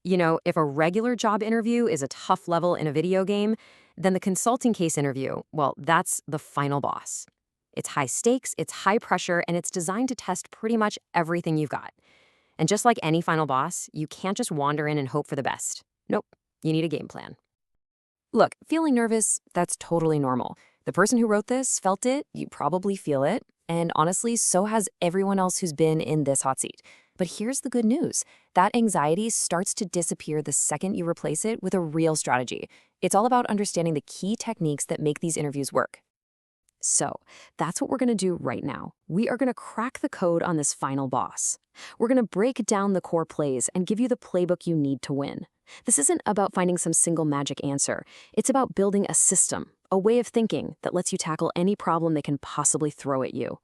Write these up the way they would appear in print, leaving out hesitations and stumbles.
If a regular job interview is a tough level in a video game, then the consulting case interview, well, that's the final boss. It's high stakes, it's high pressure, and it's designed to test pretty much everything you've got. And just like any final boss, you can't just wander in and hope for the best. Nope, you need a game plan. Look, feeling nervous, that's totally normal. The person who wrote this felt it, you probably feel it, and honestly, so has everyone else who's been in this hot seat. But here's the good news. That anxiety starts to disappear the second you replace it with a real strategy. It's all about understanding the key techniques that make these interviews work. So, that's what we're going to do right now. We are going to crack the code on this final boss. We're going to break down the core plays and give you the playbook you need to win. This isn't about finding some single magic answer. It's about building a system, a way of thinking that lets you tackle any problem they can possibly throw at you.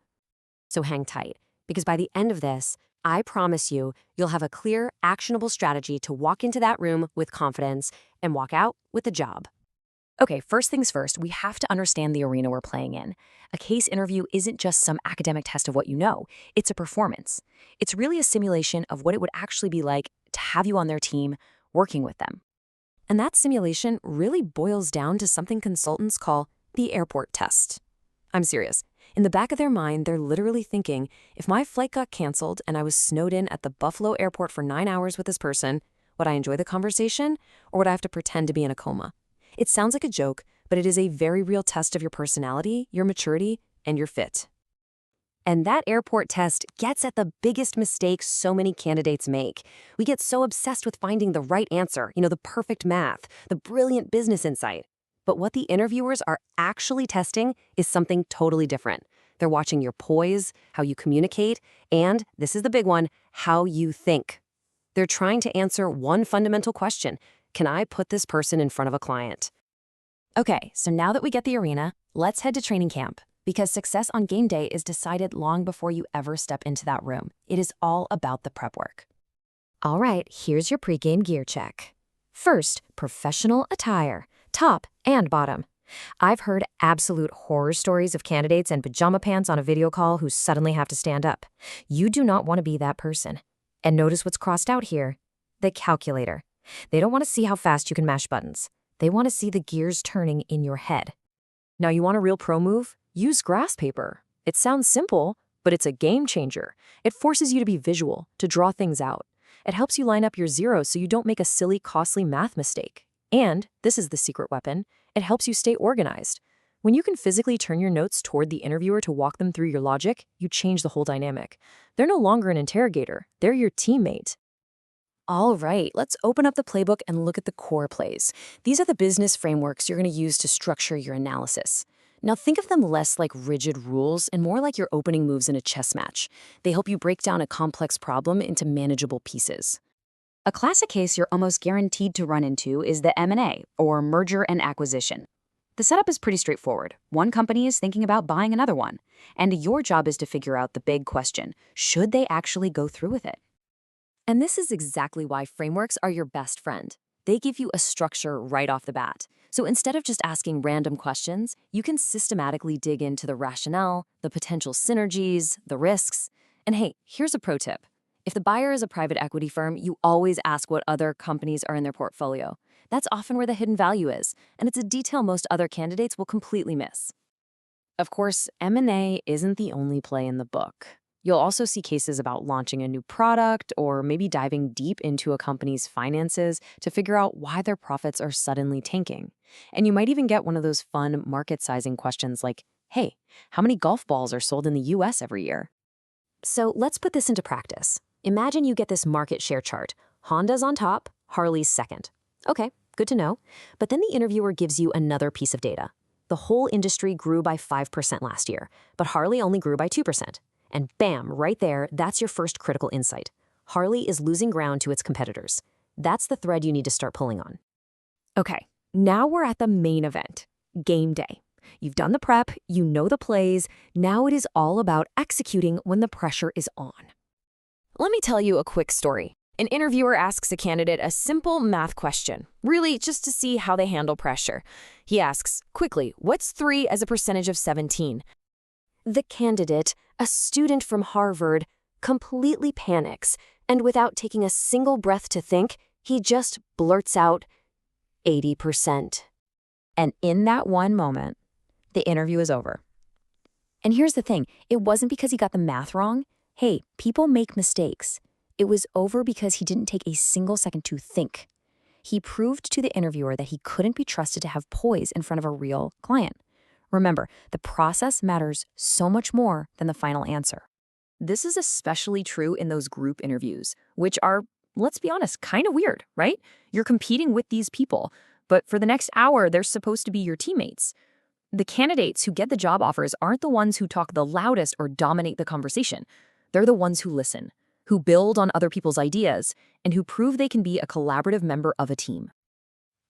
So hang tight, because by the end of this, I promise you, you'll have a clear, actionable strategy to walk into that room with confidence and walk out with a job. Okay, first things first, we have to understand the arena we're playing in. A case interview isn't just some academic test of what you know. It's a performance. It's really a simulation of what it would actually be like to have you on their team, working with them. And that simulation really boils down to something consultants call the airport test. I'm serious. In the back of their mind, they're literally thinking, if my flight got canceled and I was snowed in at the Buffalo airport for 9 hours with this person, would I enjoy the conversation, or would I have to pretend to be in a coma? It sounds like a joke, but it is a very real test of your personality, your maturity, and your fit. And that airport test gets at the biggest mistake so many candidates make. We get so obsessed with finding the right answer, the perfect math, the brilliant business insight. But what the interviewers are actually testing is something totally different. They're watching your poise, how you communicate, and, this is the big one, how you think. They're trying to answer one fundamental question. Can I put this person in front of a client? Okay, so now that we get the arena, let's head to training camp. Because success on game day is decided long before you ever step into that room. It is all about the prep work. All right, here's your pregame gear check. First, professional attire, top and bottom. I've heard absolute horror stories of candidates in pajama pants on a video call who suddenly have to stand up. You do not want to be that person. And notice what's crossed out here, the calculator. They don't want to see how fast you can mash buttons. They want to see the gears turning in your head. Now, you want a real pro move? Use grass paper. It sounds simple, but it's a game changer. It forces you to be visual, to draw things out. It helps you line up your zeros so you don't make a silly, costly math mistake. And, this is the secret weapon, it helps you stay organized. When you can physically turn your notes toward the interviewer to walk them through your logic, you change the whole dynamic. They're no longer an interrogator. They're your teammate. All right, let's open up the playbook and look at the core plays. These are the business frameworks you're going to use to structure your analysis. Now think of them less like rigid rules and more like your opening moves in a chess match. They help you break down a complex problem into manageable pieces. A classic case you're almost guaranteed to run into is the M&A, or merger and acquisition. The setup is pretty straightforward. One company is thinking about buying another one, and your job is to figure out the big question: should they actually go through with it? And this is exactly why frameworks are your best friend. They give you a structure right off the bat. So instead of just asking random questions, you can systematically dig into the rationale, the potential synergies, the risks. And hey, here's a pro tip. If the buyer is a private equity firm, you always ask what other companies are in their portfolio. That's often where the hidden value is, and it's a detail most other candidates will completely miss. Of course, M&A isn't the only play in the book. You'll also see cases about launching a new product or maybe diving deep into a company's finances to figure out why their profits are suddenly tanking. And you might even get one of those fun market sizing questions like, hey, how many golf balls are sold in the US every year? So let's put this into practice. Imagine you get this market share chart. Honda's on top, Harley's second. Okay, good to know. But then the interviewer gives you another piece of data. The whole industry grew by 5% last year, but Harley only grew by 2%. And bam, right there, that's your first critical insight. Harley is losing ground to its competitors. That's the thread you need to start pulling on. Okay, now we're at the main event, game day. You've done the prep, you know the plays, now it is all about executing when the pressure is on. Let me tell you a quick story. An interviewer asks a candidate a simple math question, really just to see how they handle pressure. He asks, quickly, what's 3 as a percentage of 17? The candidate, a student from Harvard, completely panics, and without taking a single breath to think, He just blurts out 80%. And in that one moment, the interview is over. And here's the thing, it wasn't because he got the math wrong. Hey, people make mistakes. It was over because he didn't take a single second to think. He proved to the interviewer that he couldn't be trusted to have poise in front of a real client. Remember, the process matters so much more than the final answer. This is especially true in those group interviews, which are, let's be honest, kind of weird, right? You're competing with these people, but for the next hour, they're supposed to be your teammates. The candidates who get the job offers aren't the ones who talk the loudest or dominate the conversation. They're the ones who listen, who build on other people's ideas, and who prove they can be a collaborative member of a team.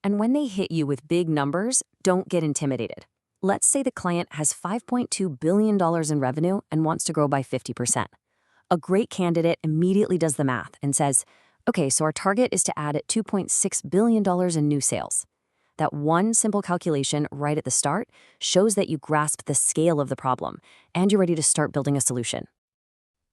And when they hit you with big numbers, don't get intimidated. Let's say the client has $5.2 billion in revenue and wants to grow by 50%. A great candidate immediately does the math and says, okay, so our target is to add $2.6 billion in new sales. That one simple calculation right at the start shows that you grasp the scale of the problem and you're ready to start building a solution.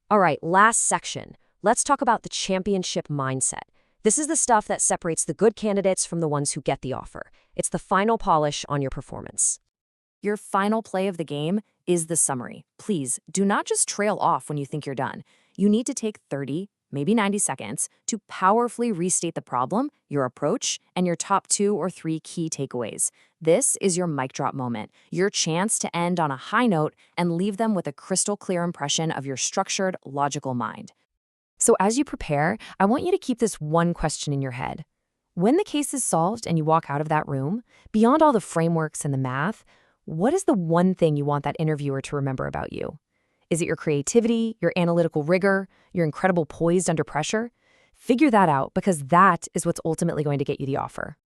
All right, last section. Let's talk about the championship mindset. This is the stuff that separates the good candidates from the ones who get the offer. It's the final polish on your performance. Your final play of the game is the summary. Please, do not just trail off when you think you're done. You need to take 30, maybe 90 seconds to powerfully restate the problem, your approach, and your top 2 or 3 key takeaways. This is your mic drop moment, your chance to end on a high note and leave them with a crystal clear impression of your structured, logical mind. So as you prepare, I want you to keep this one question in your head. When the case is solved and you walk out of that room, beyond all the frameworks and the math, what is the one thing you want that interviewer to remember about you? Is it your creativity, your analytical rigor, your incredible poise under pressure? Figure that out, because that is what's ultimately going to get you the offer.